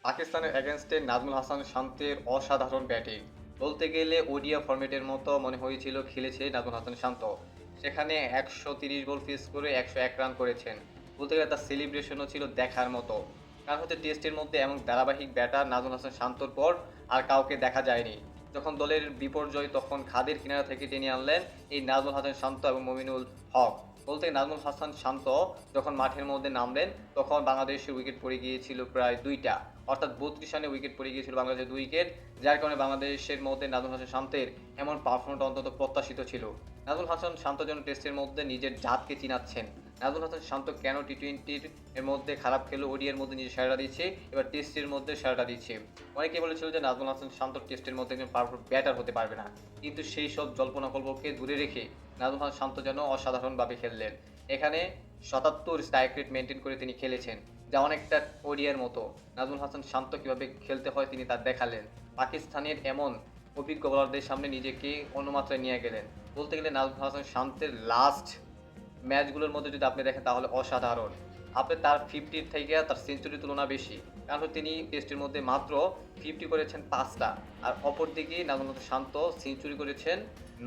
পাকিস্তানের এগেনস্টে নাজমুল হাসান শান্তের অসাধারণ ব্যাটিং। বলতে গেলে ওডিয়া ফরম্যাটের মতো মনে হয়েছিল খেলেছে নাজমুল হাসান শান্ত। সেখানে ১৩০ বল ফেস করে ১০১ রান করেছেন। বলতে গেলে তার সেলিব্রেশনও ছিল দেখার মতো। কারণ হচ্ছে টেস্টের মধ্যে এমন ধারাবাহিক ব্যাটার নাজমুল হাসান শান্তর পর আর কাউকে দেখা যায়নি। যখন দলের বিপর্যয় তখন খাদের কিনারা থেকে টেনে আনলেন এই নাজমুল হাসান শান্ত এবং মমিনুল হক। বলতে নাজমুল হাসান শান্ত যখন মাঠের মধ্যে নামলেন তখন বাংলাদেশের উইকেট পড়ে গিয়েছিল প্রায় ২টা, অর্থাৎ ৩২ রানে উইকেট পড়ে গিয়েছিল বাংলাদেশের ২ উইকেট, যার কারণে বাংলাদেশের মধ্যে নাজমুল হাসান শান্তের এমন পারফরমেন্স অন্তত প্রত্যাশিত ছিল। নাজমুল হাসান শান্ত যেন টেস্টের মধ্যে নিজের জাতকে চিনাচ্ছেন। নাজমুল হাসান শান্ত কেন টি-টোয়েন্টির এর মধ্যে খারাপ খেলেও ওডিআইয়ের মধ্যে নিজে সেরাটা দিচ্ছে, এবার টেস্টের মধ্যে সেরাটা দিচ্ছে। অনেকেই বলেছিল যে নাজমুল হাসান শান্ত টেস্টের মধ্যে একজন পারফেক্ট ব্যাটার হতে পারবে না, কিন্তু সেই সব জল্পনা কল্পকে দূরে রেখে নাজমুল হাসান শান্ত যেন অসাধারণভাবে খেললেন। এখানে ৭৭ স্ট্রাইক রেট মেনটেন করে তিনি খেলেছেন, যা অনেকটা ওডিআইয়ের মতো। নাজমুল হাসান শান্ত কীভাবে খেলতে হয় তিনি তা দেখালেন। পাকিস্তানের এমন অভিজ্ঞ বোলারদের সামনে নিজেকে অন্য মাত্রায় নিয়ে গেলেন। বলতে গেলে নাজমুল হাসান শান্তের লাস্ট ম্যাচগুলোর মধ্যে যদি আপনি দেখেন তাহলে অসাধারণ। আপনি তার 50 থেকে তার সেঞ্চুরির তুলনা বেশি। কারণ তিনি টেস্টের মধ্যে মাত্র 50 করেছেন 5টা, আর অপরদিকে নাজমুল হাসান শান্ত সেঞ্চুরি করেছেন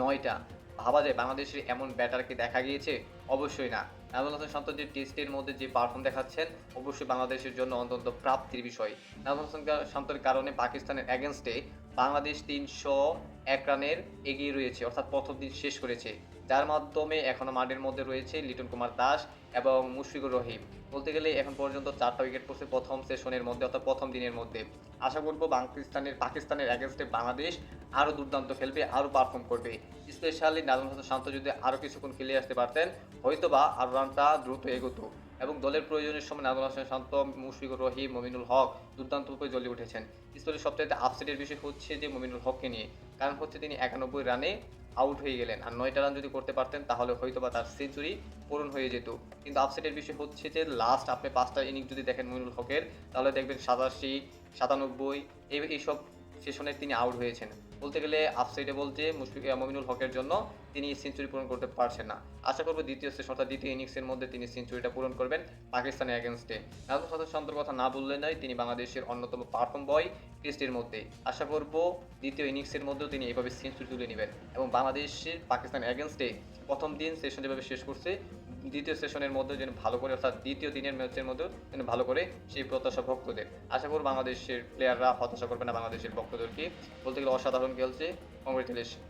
9টা। ভাবা যায় বাংলাদেশের এমন ব্যাটারকে দেখা গিয়েছে? অবশ্যই না। নাজমুল হাসান শান্ত যে টেস্টের মধ্যে যে পারফর্ম দেখাচ্ছেন অবশ্যই বাংলাদেশের জন্য অন্তত প্রাপ্তির বিষয়। নাজমুল হাসান শান্তর কারণে পাকিস্তানের এগেনস্টে বাংলাদেশ ৩০১ রানের এগিয়ে রয়েছে, অর্থাৎ প্রথম দিন শেষ করেছে, যার মাধ্যমে এখনো মাঠের মধ্যে রয়েছে লিটন কুমার দাস এবং মুশফিকুর রহিম। বলতে গেলে এখন পর্যন্ত 4টা উইকেট পড়ছে প্রথম সেশনের মধ্যে, অর্থাৎ প্রথম দিনের মধ্যে। আশা করব পাকিস্তানের এগেনস্টে বাংলাদেশ আরও দুর্দান্ত খেলবে, আরও পারফর্ম করবে। স্পেশালি নাজমুল হাসান শান্ত যদি আরও কিছুক্ষণ খেলে আসতে পারতেন, হয়তোবা আরও রানটা দ্রুত এগোতো এবং দলের প্রয়োজনের সময় নাজমুল হাসান শান্ত, মুশফিকুর রহিম, মমিনুল হক দুর্দান্তভাবে জ্বলে উঠেছেন। স্পেশালি সবচাইতে আপসেটের বিষয় হচ্ছে যে মমিনুল হককে নিয়ে। কারণ হচ্ছে তিনি ৯১ রানে আউট হয়ে গেলেন, আর 9টা রান যদি করতে পারতেন তাহলে হয়তোবা তার সেঞ্চুরি পূরণ হয়ে যেত। কিন্তু আপসেটের বিষয় হচ্ছে যে লাস্ট আপনি 5টা ইনিংস যদি দেখেন মমিনুল হকের, তাহলে দেখবেন 87, 97 এইসব সেশনে তিনি আউট হয়েছেন। বলতে গেলে আপসাইডে বলতে মমিনুল হকের জন্য তিনি সেঞ্চুরি পূরণ করতে পারছেন না। আশা করব দ্বিতীয় সেশন অর্থাৎ দ্বিতীয় ইনিংসের মধ্যে তিনি সেঞ্চুরিটা পূরণ করবেন পাকিস্তানের এগেনস্টে। নাজমুল হাসান শান্তর কথা না বললে নয়, তিনি বাংলাদেশের অন্যতম পারফর্ম বয় টেস্টের মধ্যে। আশা করব দ্বিতীয় ইনিংসের মধ্যেও তিনি এভাবে সেঞ্চুরি তুলে নেবেন এবং বাংলাদেশের পাকিস্তান এগেনস্টে প্রথম দিন সেশন যেভাবে শেষ করছে, দ্বিতীয় সেশনের মধ্যে যেন ভালো করে, অর্থাৎ দ্বিতীয় দিনের ম্যাচের মধ্যেও যেন ভালো করে সেই প্রত্যাশা ভক্তদের। আশা করব বাংলাদেশের প্লেয়াররা হতাশা করবে না বাংলাদেশের ভক্তদেরকে। বলতে গেলে অসাধারণ খেলছে। কংগ্রেচুলেশন।